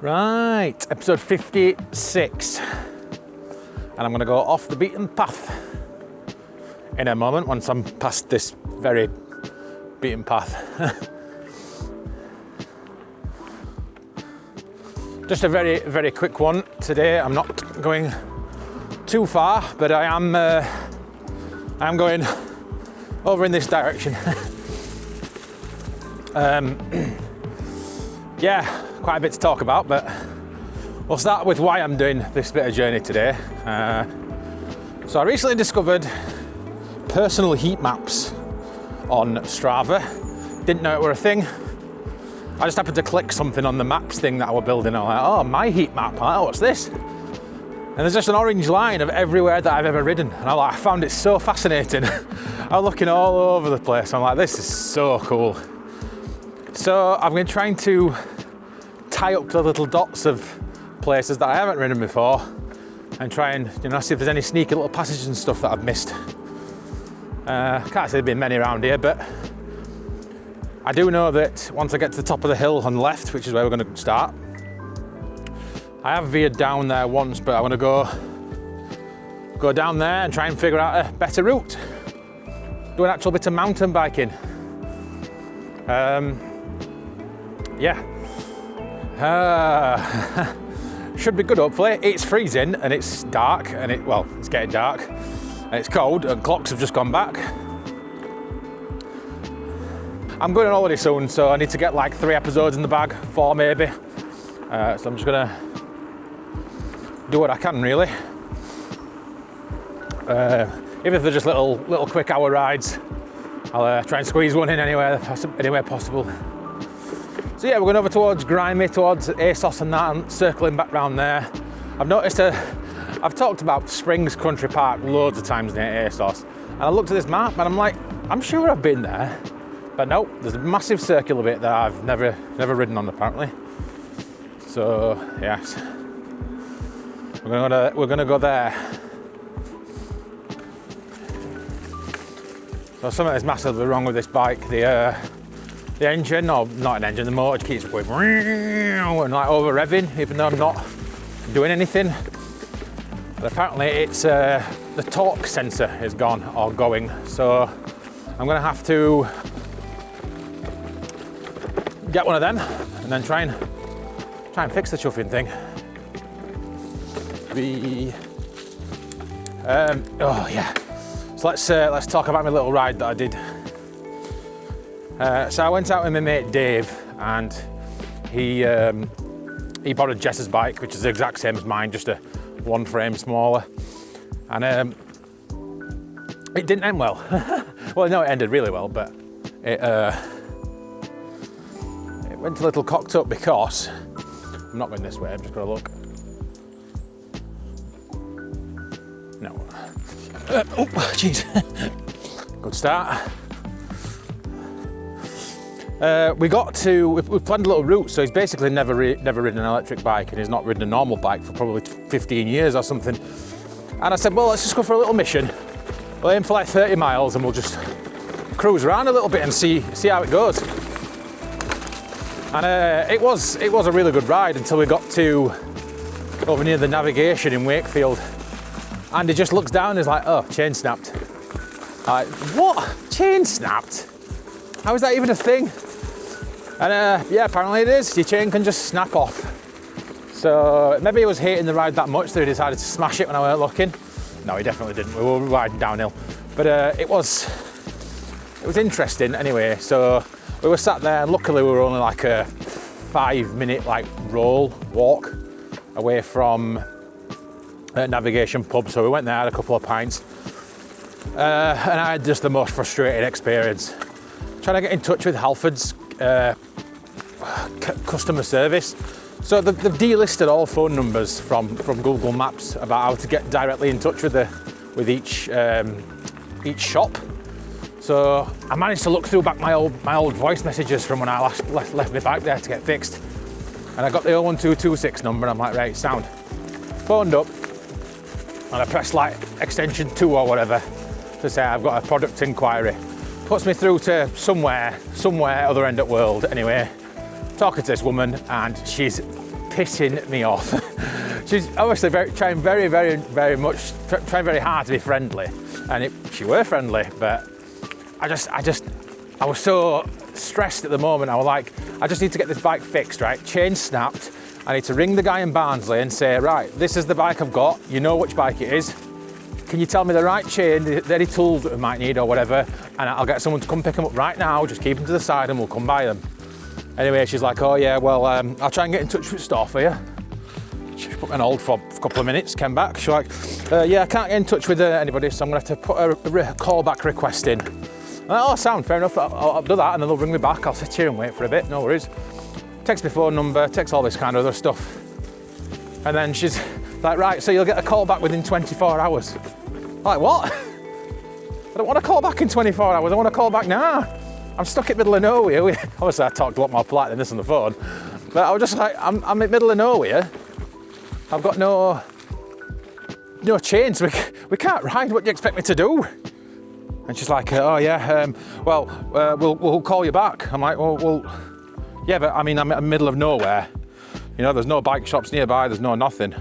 Right, episode 56. And I'm going to go off the beaten path in a moment once I'm past this very beaten path. Just a very, very quick one today. I'm not going too far, but I am going over in this direction. Yeah, quite a bit to talk about, but we'll start with why I'm doing this bit of journey today. So I recently discovered personal heat maps on Strava. Didn't know it were a thing. I just happened to click something on the maps thing that I was building. I'm like, oh, my heat map. I'm like, oh, what's this? And there's just an orange line of everywhere that I've ever ridden. And I found it so fascinating. I was looking all over the place. I'm like, this is so cool. So I've been trying to tie up the little dots of places that I haven't ridden before and try and, see if there's any sneaky little passages and stuff that I've missed. Can't say there've been many around here, but I do know that once I get to the top of the hill on the left, which is where we're going to start, I have veered down there once, but I want to go down there and try and figure out a better route. Do an actual bit of mountain biking. Should be good, hopefully. It's freezing and it's dark and it's getting dark and it's cold and clocks have just gone back. I'm going on holiday soon, so I need to get like 3 episodes in the bag, 4 maybe. So I'm just gonna do what I can, really. Even if they're just little quick hour rides, I'll try and squeeze one in anywhere possible. So yeah, we're going over towards Grimethorpe, towards ASOS and that, and circling back round there. I've noticed I've talked about Springs Country Park loads of times near ASOS, and I looked at this map and I'm like, I'm sure I've been there, but no, there's a massive circular bit that I've never ridden on apparently. So yes, we're gonna go there. So something is massively wrong with this bike. The engine, or not an engine, the motor keeps going and like over revving, even though I'm not doing anything. But apparently it's the torque sensor is gone or going, so I'm going to have to get one of them and then try and fix the chuffing thing. Oh yeah. So let's talk about my little ride that I did. So I went out with my mate Dave, and he borrowed Jess's bike, which is the exact same as mine, just a 1 frame smaller. And it didn't end well. Well, no, it ended really well, but it went a little cocked up because I'm not going this way. I'm just going to look. No. Oh, jeez. Good start. We planned a little route, so he's basically never ridden an electric bike, and he's not ridden a normal bike for probably 15 years or something. And I said, well, let's just go for a little mission. We'll aim for like 30 miles and we'll just cruise around a little bit and see how it goes. And it was a really good ride until we got to over near the navigation in Wakefield. And he just looks down and is like, oh, chain snapped. I'm like, what? Chain snapped? How is that even a thing? And yeah, apparently it is. Your chain can just snap off. So maybe he was hating the ride that much that he decided to smash it when I weren't looking. No, he definitely didn't. We were riding downhill. But it was interesting anyway. So we were sat there, and luckily we were only like a 5-minute walk away from Navigation pub. So we went there, had a couple of pints, and I had just the most frustrating experience trying to get in touch with Halford's customer service. So they've delisted all phone numbers from Google Maps about how to get directly in touch with each shop. So I managed to look through back my old voice messages from when I last left my bike there to get fixed, and I got the 01226 number, and I'm like, right, sound. Phoned up, and I pressed like extension 2 or whatever to say I've got a product inquiry. Puts me through to somewhere other end of the world. Anyway, talking to this woman, and she's pissing me off. She's obviously trying very hard to be friendly, and she were friendly, but I was so stressed at the moment. I was like, I just need to get this bike fixed, right? Chain snapped. I need to ring the guy in Barnsley and say, right, this is the bike I've got. You know which bike it is. Can you tell me the right chain, any tools that we might need or whatever, and I'll get someone to come pick them up right now. Just keep them to the side and we'll come buy them. Anyway, she's like, oh yeah, well, I'll try and get in touch with store for you. She put me on hold for a couple of minutes, came back. She's like, yeah, I can't get in touch with anybody, so I'm gonna have to put a callback request in. Oh, sound, fair enough, I'll do that, and then they'll ring me back. I'll sit here and wait for a bit, no worries. Takes my phone number, takes all this kind of other stuff. And then she's like, right, so you'll get a call back within 24 hours. I'm like, what? I don't want to call back in 24 hours, I want to call back now. I'm stuck in the middle of nowhere. Obviously, I talked a lot more polite than this on the phone. But I was just like, I'm in the middle of nowhere. I've got no chains. We can't ride. What do you expect me to do? And she's like, oh yeah, we'll call you back. I'm like, well, yeah, but I mean, I'm in the middle of nowhere. You know, there's no bike shops nearby. There's no nothing.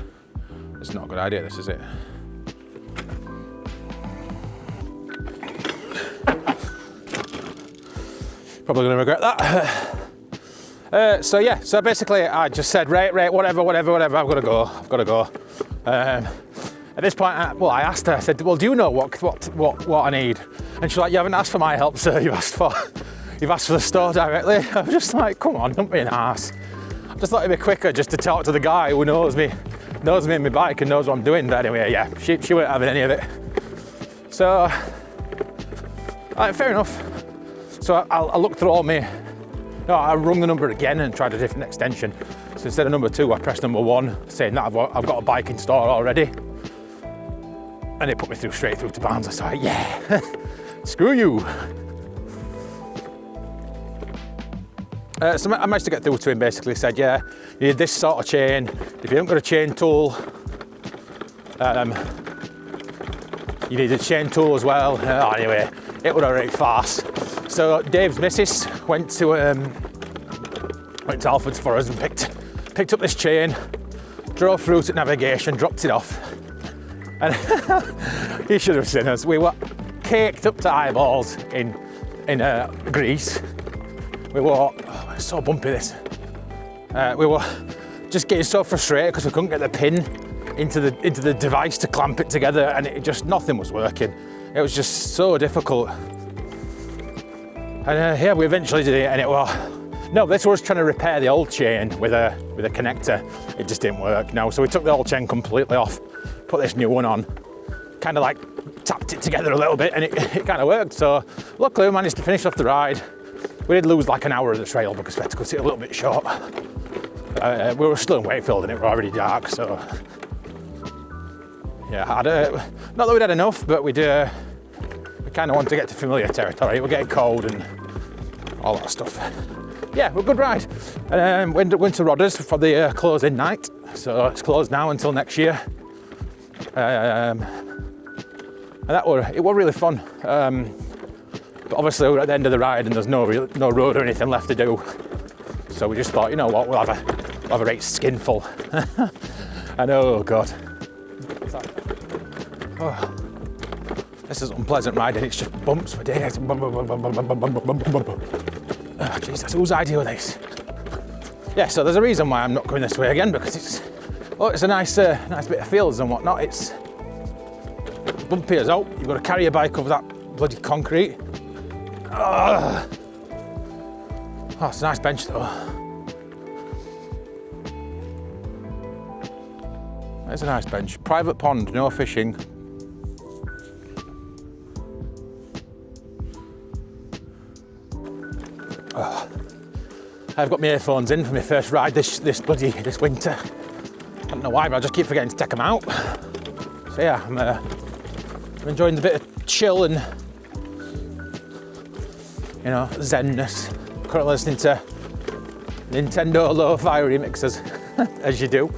It's not a good idea, this, is it? Probably gonna regret that. So basically I just said, right, whatever, I've gotta go. At this point, I asked her, I said, well, do you know what I need? And she's like, you haven't asked for my help, sir, you've asked for the store directly. I was just like, come on, don't be an arse. I just thought it'd be quicker just to talk to the guy who knows me and my bike and knows what I'm doing. But anyway, yeah, she weren't having any of it. So, fair enough. So I looked through all I rung the number again and tried a different extension. So instead of number 2, I pressed number 1, saying that I've got a bike in store already. And it put me straight through to Barnes. I was like, yeah, screw you. So I managed to get through to him, basically said, yeah, you need this sort of chain. If you haven't got a chain tool, you need a chain tool as well. Anyway, it was a right farce. So Dave's missus went to Alfred's for us and picked up this chain, drove through to navigation, dropped it off, and you should have seen us. We were caked up to eyeballs in grease. We were so bumpy. We were just getting so frustrated because we couldn't get the pin into the device to clamp it together, and nothing was working. It was just so difficult. And yeah, we eventually did it, and this was trying to repair the old chain with a connector. It just didn't work. No, so we took the old chain completely off, put this new one on, kind of like tapped it together a little bit, and it kind of worked. So luckily we managed to finish off the ride. We did lose like an hour of the trail because we had to cut it a little bit short. We were still in Wakefield and it was already dark, so yeah, not that we'd had enough, but we kind of wanted to get to familiar territory. We're getting cold and all that stuff. Yeah, we're a good ride. Went to Rodders for the closing night, so it's closed now until next year. And it was really fun. But obviously we're at the end of the ride and there's no road or anything left to do. So we just thought, you know what, we'll have a right skinful. And oh God. Oh. This is unpleasant riding, it's just bumps for days. Oh, Jesus, whose idea was this? Yeah, so there's a reason why I'm not going this way again, because it's a nice bit of fields and whatnot. It's bumpy as hell. You've got to carry your bike over that bloody concrete. Oh, it's a nice bench though. It's a nice bench. Private pond, no fishing. I've got my earphones in for my first ride this winter. I don't know why, but I just keep forgetting to take them out. So yeah, I'm enjoying the bit of chill and, you know, zenness. Currently listening to Nintendo lo-fi remixes, as you do.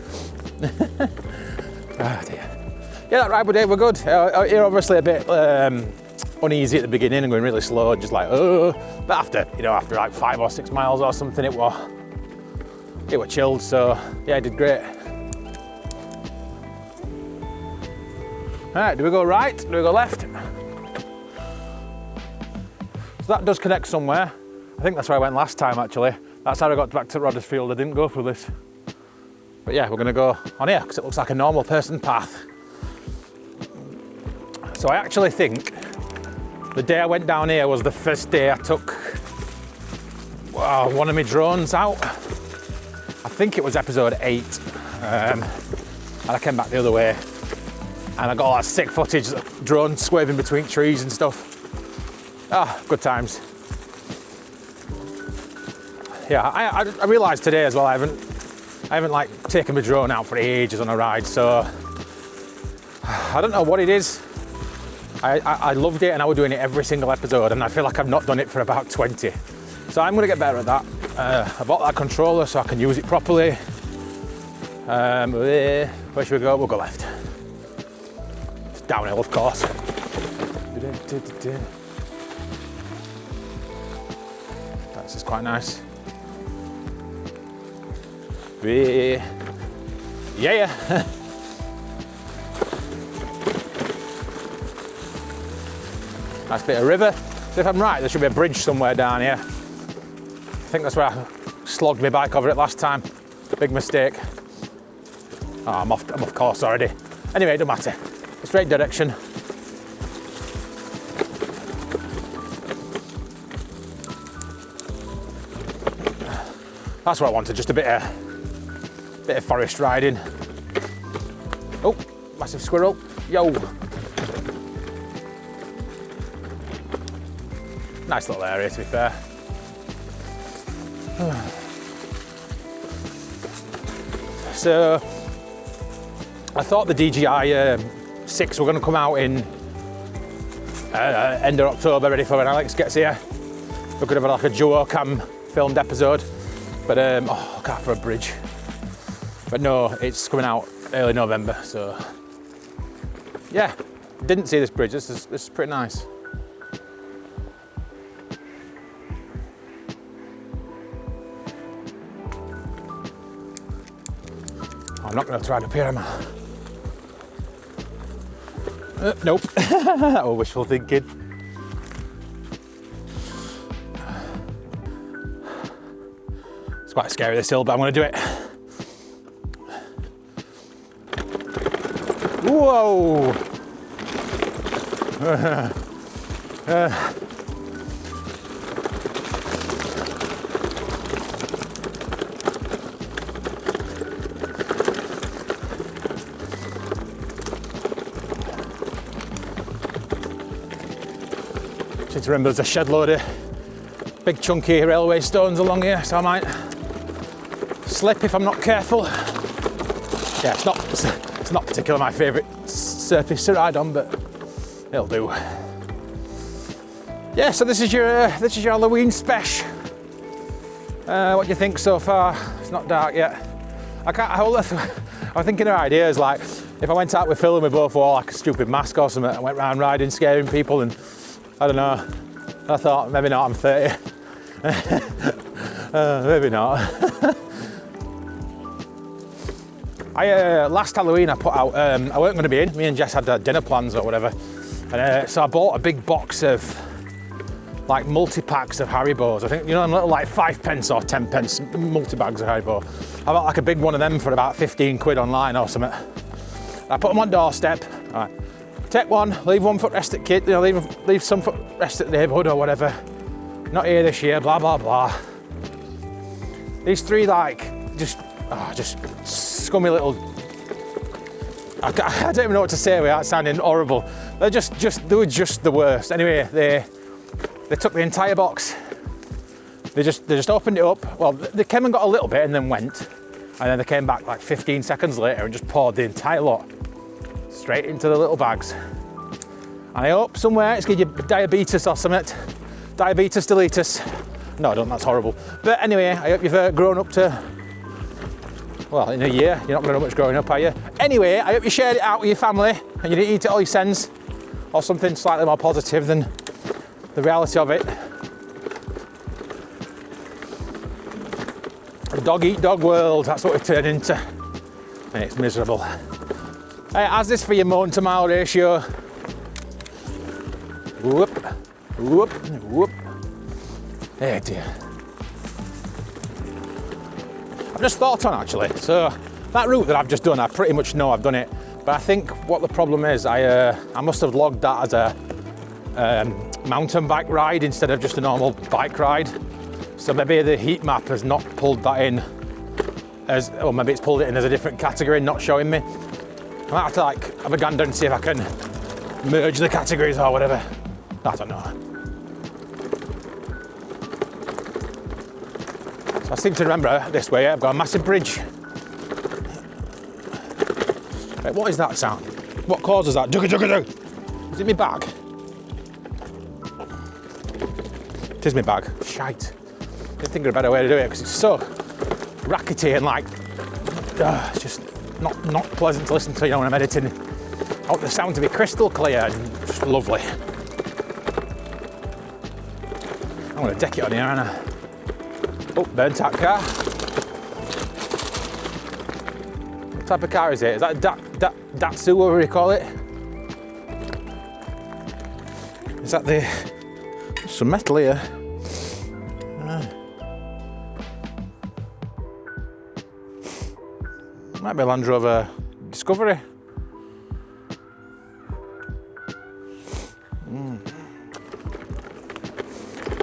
Oh dear. Yeah, that ride with Dave were good. You're obviously a bit uneasy at the beginning and going really slow, just like, oh. But after like 5 or 6 miles or something, it was it was chilled, so yeah, I did great. Alright, do we go right? Do we go left? So that does connect somewhere. I think that's where I went last time actually. That's how I got back to Roddersfield. I didn't go through this. But yeah, we're gonna go on here because it looks like a normal person path. So I actually think the day I went down here was the first day I took one of my drones out. I think it was episode 8. And I came back the other way. And I got all that sick footage, drone swerving between trees and stuff. Ah, good times. Yeah, I realised today as well, I haven't like taken my drone out for ages on a ride, so I don't know what it is. I loved it and I was doing it every single episode, and I feel like I've not done it for about 20. So I'm gonna get better at that. I bought that controller so I can use it properly. Where should we go? We'll go left. It's downhill, of course. That's just quite nice. Yeah. Nice bit of river. So if I'm right, there should be a bridge somewhere down here. I think that's where I slogged my bike over it last time. Big mistake. Oh, I'm off course already. Anyway, it don't matter. Straight direction. That's what I wanted, just a bit of forest riding. Oh, massive squirrel. Yo. Nice little area, to be fair. So, I thought the DJI 6 were going to come out in end of October, ready for when Alex gets here. We could have like a duo cam filmed episode, but I can't for a bridge. But no, it's coming out early November, so yeah. Didn't see this bridge. This is pretty nice. I'm not going to try to appear, am I? Nope. Oh, wishful thinking. It's quite scary, this hill, but I'm going to do it. Whoa! Just remember there's a shed load of big chunky railway stones along here, so I might slip if I'm not careful. Yeah, it's not particularly my favourite surface to ride on, but it'll do. Yeah, so this is your Halloween special. What do you think so far? It's not dark yet. I was thinking of ideas, like if I went out with Phil and we both wore like a stupid mask or something and went round riding, scaring people, and I don't know. I thought maybe not. I'm 30. Maybe not. Last Halloween I put out, I weren't going to be in, me and Jess had dinner plans or whatever, and so I bought a big box of like multi-packs of Haribos. I think, you know, them little like 5p or 10p multi-bags of Haribo. I bought like a big one of them for about 15 quid online or something. I put them on doorstep. All right. Take one, leave one foot rest at kid, you know, leave some foot rest at the neighbourhood or whatever. Not here this year, blah blah blah. These three like just scummy little. I don't even know what to say without sounding horrible. They were just the worst. Anyway, they took the entire box. They just opened it up. Well, they came and got a little bit and then went, and then they came back like 15 seconds later and just poured the entire lot straight into the little bags. And I hope somewhere it's give you diabetes or something. Diabetes deletus. No, I don't, that's horrible. But anyway, I hope you've grown up to, well, in a year, you're not going to much growing up, are you? Anyway, I hope you shared it out with your family and you didn't eat it all your sins, or something slightly more positive than the reality of it. Dog eat dog world, that's what we've turned into. And it's miserable. Hey, how's this for your moan to mile ratio? Whoop, whoop, whoop. Hey dear. I've just thought on actually, so that route that I've just done, I pretty much know I've done it, but I think what the problem is, I must have logged that as a mountain bike ride instead of just a normal bike ride. So maybe the heat map has not pulled that in as, or maybe it's pulled it in as a different category, not showing me. I might have to like have a gander and see if I can merge the categories or whatever. I don't know. So I seem to remember this way, I've got a massive bridge. Wait, what is that sound? What causes that? Jugga jugga jug. Is it my bag? It is my bag. Shite. Didn't think of a better way to do it because it's so rackety and like, it's just not pleasant to listen to, you know, when I'm editing. I want the sound to be crystal clear and just lovely. I'm going to deck it on here, aren't I? Oh, burnt out car. What type of car is it? Is that Datsu, whatever you call it? Is that the... There's some metal here. Might be a Land Rover Discovery.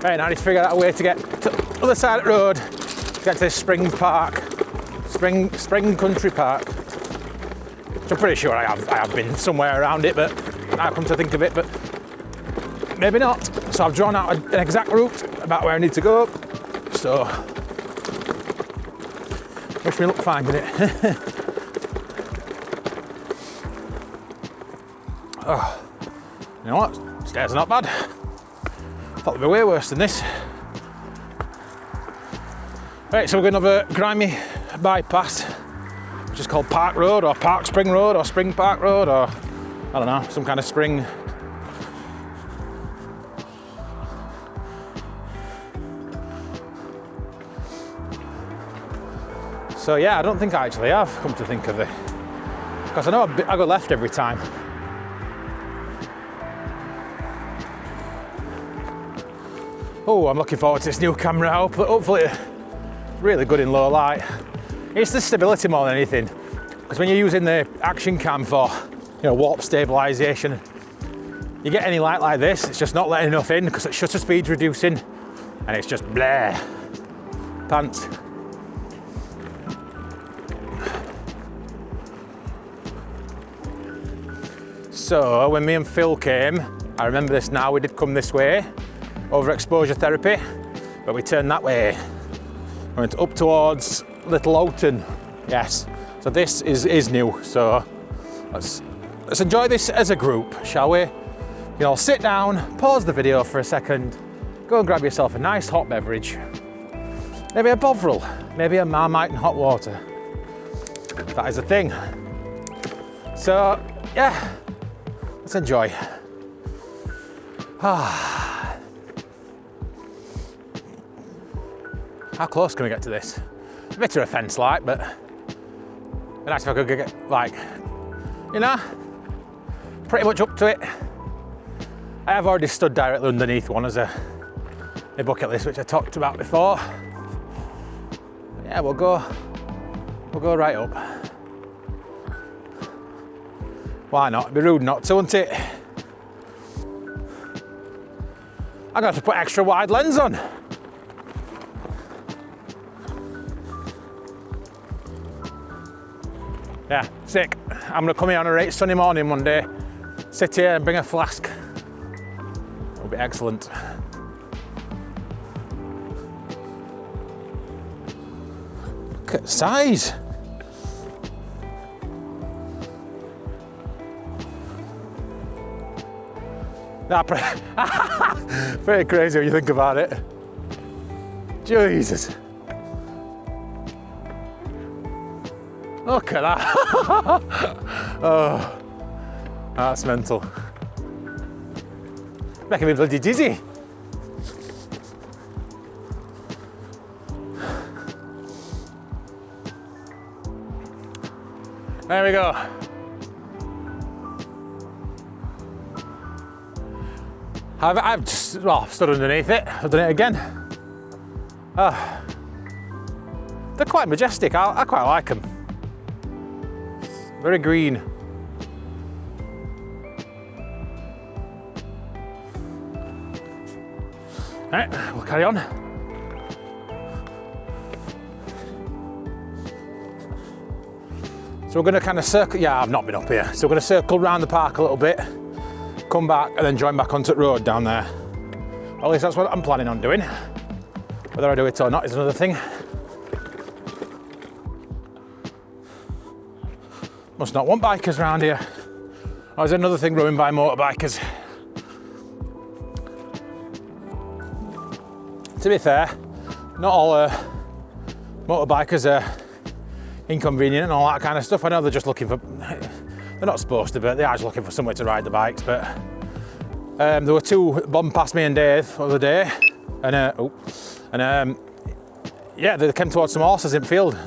Right, now I need to figure out a way to get to the other side of the road, to get to this Spring Country Park. Which I'm pretty sure I have been somewhere around it, but now I come to think of it, but maybe not. So I've drawn out an exact route about where I need to go. So, wish me luck finding it. Oh, you know what? Stairs are not bad. Thought they'd be way worse than this. Right, so we're going over grimy bypass, which is called Park Road, or Park Spring Road, or Spring Park Road, or I don't know, some kind of spring. So yeah, I don't think I actually have, come to think of it, because I know I go left every time. Oh, I'm looking forward to this new camera. Hopefully it's really good in low light. It's the stability more than anything, because when you're using the action cam for, you know, warp stabilisation, you get any light like this, it's just not letting enough in because its shutter speed's reducing, and it's just bleh. Pants. So when me and Phil came, I remember this now, we did come this way, overexposure therapy, but we turned that way. We went up towards Little Houghton, yes. So this is new, so let's enjoy this as a group, shall we? You know, sit down, pause the video for a second, go and grab yourself a nice hot beverage, maybe a Bovril, maybe a Marmite and hot water. That is a thing. So, yeah, let's enjoy. How close can we get to this? A bit of a fence like, but it'd be nice if I could get, like, you know, pretty much up to it. I have already stood directly underneath one as a bucket list, which I talked about before. But yeah, we'll go right up. Why not? It'd be rude not to, wouldn't it? I'm gonna have to put extra wide lens on. Yeah, sick. I'm gonna come here on a right sunny morning one day, sit here and bring a flask. It'll be excellent. Look at the size. Pretty crazy when you think about it. Jesus. Look at that. Oh, that's mental. Making me bloody dizzy. There we go. I've just, well, stood underneath it. I've done it again. They're quite majestic. I quite like them. Very green. Right, we'll carry on. So we're going to kind of circle, yeah, I've not been up here. So we're going to circle around the park a little bit, come back and then join back onto the road down there. Or at least that's what I'm planning on doing. Whether I do it or not is another thing. Must not want bikers around here. Or is there another thing ruined by motorbikers? To be fair, not all motorbikers are inconvenient and all that kind of stuff. I know they're just looking for, they're not supposed to, but they are just looking for somewhere to ride the bikes. But there were two bombed past me and Dave the other day, and yeah, they came towards some horses in the field.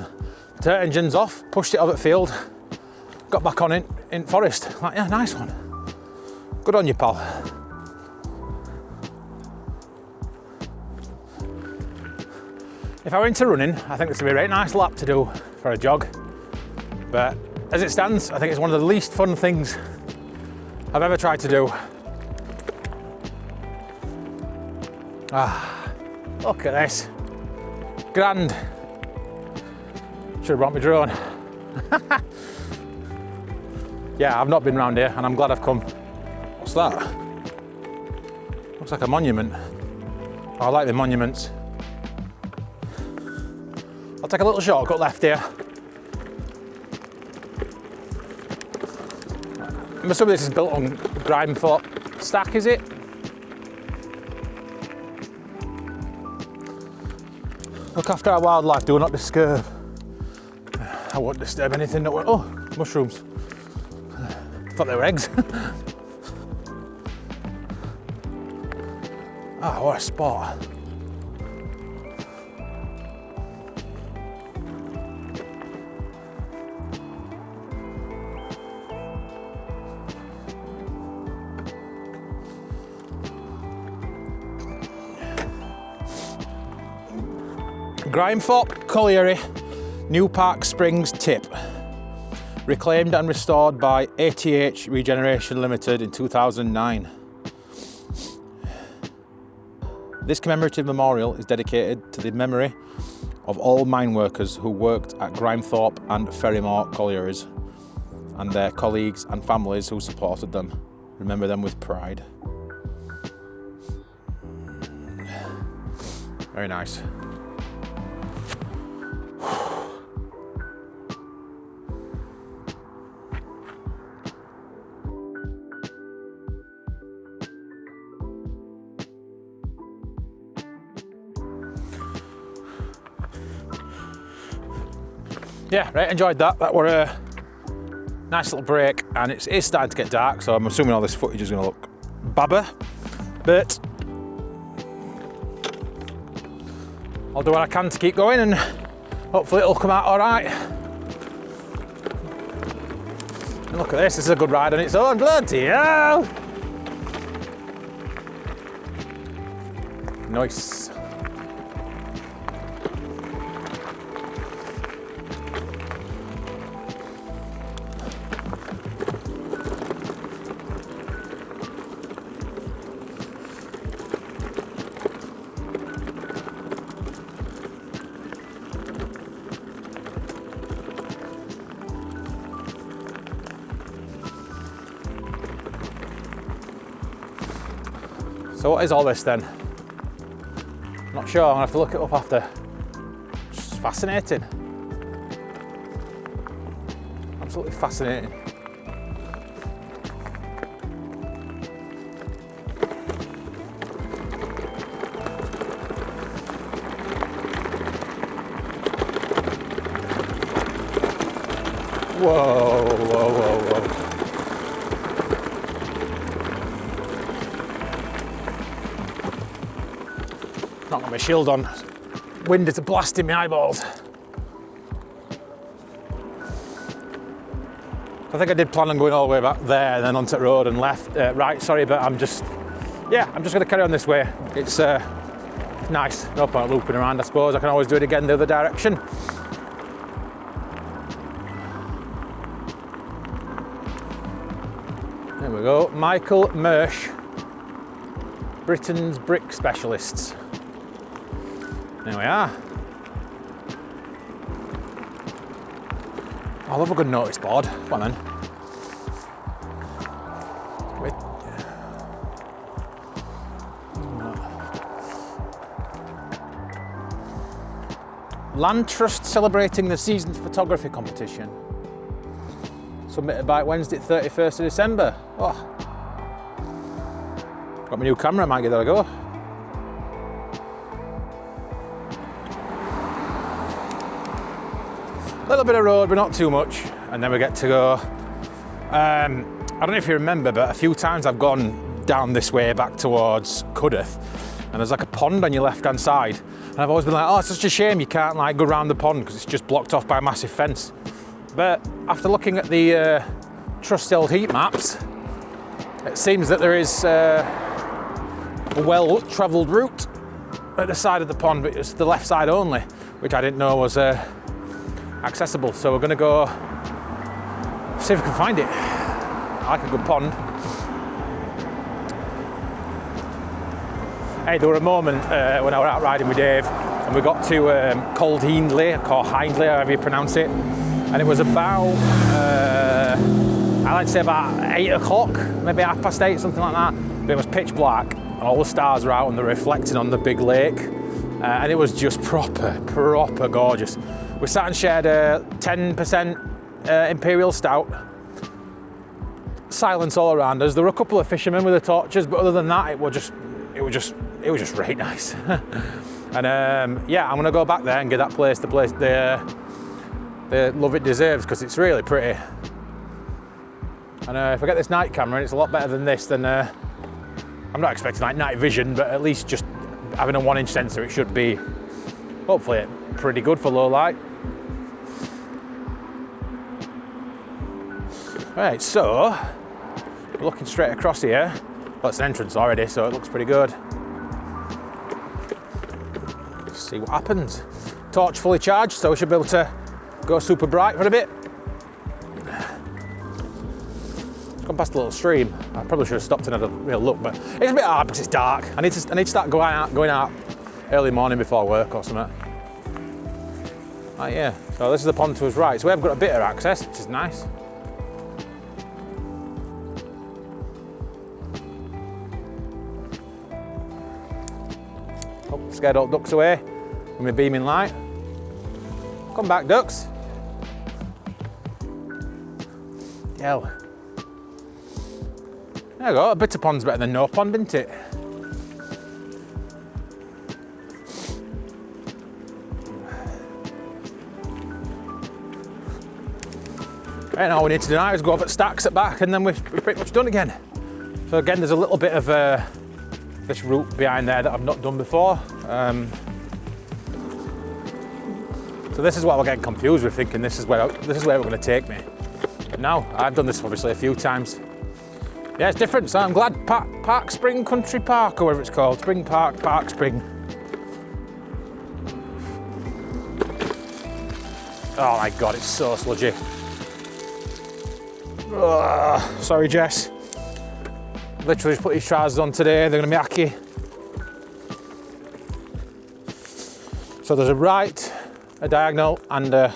Turned engines off, pushed it over the field, got back on it in forest. Like, yeah, nice one. Good on you, pal. If I were into running, I think this would be a very nice lap to do for a jog. But as it stands, I think it's one of the least fun things I've ever tried to do. Look at this. Grand. Should have brought my drone. Yeah, I've not been round here and I'm glad I've come. What's that? Looks like a monument. Oh, I like the monuments. I'll take a little shortcut left here. I'm assuming this is built on Grimethorpe stack, is it? Look after our wildlife, do not disturb. I won't disturb anything that won't. Oh, mushrooms. Thought they were eggs. Ah, what a spot. Grimethorpe Colliery, New Park Springs Tip. Reclaimed and restored by ATH Regeneration Limited in 2009. This commemorative memorial is dedicated to the memory of all mine workers who worked at Grimethorpe and Ferrymore collieries and their colleagues and families who supported them. Remember them with pride. Very nice. Yeah, right, enjoyed that. That were a nice little break, and it is starting to get dark, so I'm assuming all this footage is going to look babber, but I'll do what I can to keep going, and hopefully it'll come out all right. And look at this is a good ride on its own, bloody hell! Nice. So what is all this then? I'm not sure, I'm gonna have to look it up after. It's fascinating. Absolutely fascinating. Whoa, whoa, whoa, whoa. Not got my shield on. Wind is blasting my eyeballs. I think I did plan on going all the way back there and then onto the road and left, right, sorry, but I'm just going to carry on this way. It's nice, no point looping around, I suppose. I can always do it again the other direction. There we go, Michael Mersch, Britain's brick specialists. There we are. I love a good notice board. Come on then. Land Trust celebrating the season's photography competition. Submitted by Wednesday, 31st of December. Oh. Got my new camera, I might give that a go. A little bit of road, but not too much. And then we get to go. I don't know if you remember, but a few times I've gone down this way back towards Cudworth, and there's like a pond on your left-hand side. And I've always been like, oh, it's such a shame you can't like go around the pond because it's just blocked off by a massive fence. But after looking at the trusty old heat maps, it seems that there is a well-travelled route at the side of the pond, but it's the left side only, which I didn't know was accessible. So we're going to go see if we can find it. I like a good pond. Hey, there were a moment when I was out riding with Dave and we got to Cold Hindley, or Hindley, however you pronounce it, and it was about, I like to say about 8 o'clock, maybe 8:30, something like that, but it was pitch black and all the stars were out and they're reflecting on the big lake, and it was just proper gorgeous. We sat and shared a 10% Imperial Stout. Silence all around us. There were a couple of fishermen with the torches, but other than that, it was just really nice. And yeah, I'm gonna go back there and give that place the love it deserves, because it's really pretty. And if I get this night camera and it's a lot better than this, then I'm not expecting like night vision, but at least just having a 1-inch sensor, it should be hopefully pretty good for low light. Right, so we're looking straight across here. Well, it's an entrance already, so it looks pretty good. Let's see what happens. Torch fully charged, so we should be able to go super bright for a bit. Gone past a little stream. I probably should have stopped and had a real look, but it's a bit hard because it's dark. I need to start going out early morning before work or something. Oh yeah, so this is the pond to his right, so we have got a bit of access, which is nice. Oh, scared all ducks away with my beaming light. Come back, ducks. Hell. There you go, a bit of pond's better than no pond, isn't it? Right, now all we need to do now is go up at stacks at back and then we're pretty much done again. So again, there's a little bit of this route behind there that I've not done before. So this is what we're getting confused with, thinking this is where we're going to take me. But no, I've done this obviously a few times. Yeah, it's different, so I'm glad Park Spring Country Park, or whatever it's called. Spring Park, Park Spring. Oh my God, it's so sludgy. Ugh, sorry, Jess. Literally just put these trousers on today, they're gonna be hacky. So there's a right, a diagonal, and a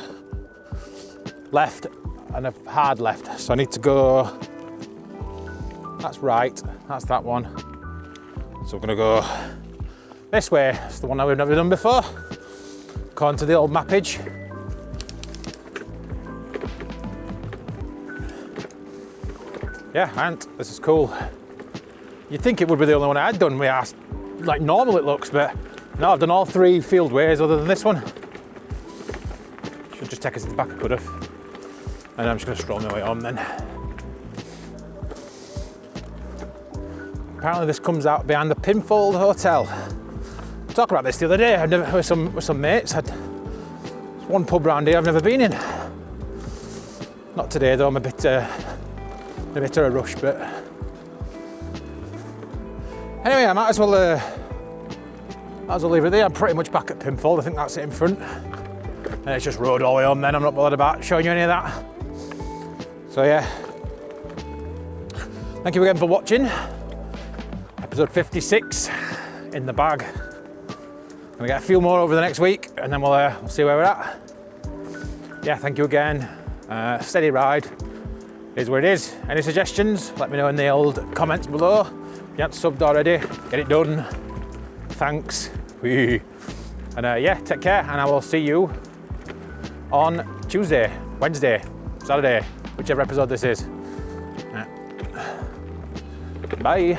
left, and a hard left. So I need to go, that's right, that's that one. So we're gonna go this way. It's the one that we've never done before, according to the old mappage. Yeah, and this is cool. You'd think it would be the only one I'd done with like normal it looks, but no, I've done all 3 field ways other than this one. Should just take us to the back of Cudworth. And I'm just going to stroll my way home then. Apparently this comes out behind the Pinfold Hotel. I talked about this the other day with some mates. There's one pub round here I've never been in. Not today though, I'm a bit of a rush, but anyway, I might as well leave it there. I'm pretty much back at Pimfold. I think that's it in front. And it's just road all the way home then. I'm not bothered about showing you any of that. So yeah, thank you again for watching. Episode 56 in the bag. Gonna get a few more over the next week and then we'll see where we're at. Yeah, thank you again. Steady ride is where it is. Any suggestions? Let me know in the old comments below. If you haven't subbed already, get it done. Thanks. And yeah, take care and I will see you on Tuesday, Wednesday, Saturday, whichever episode this is. Bye.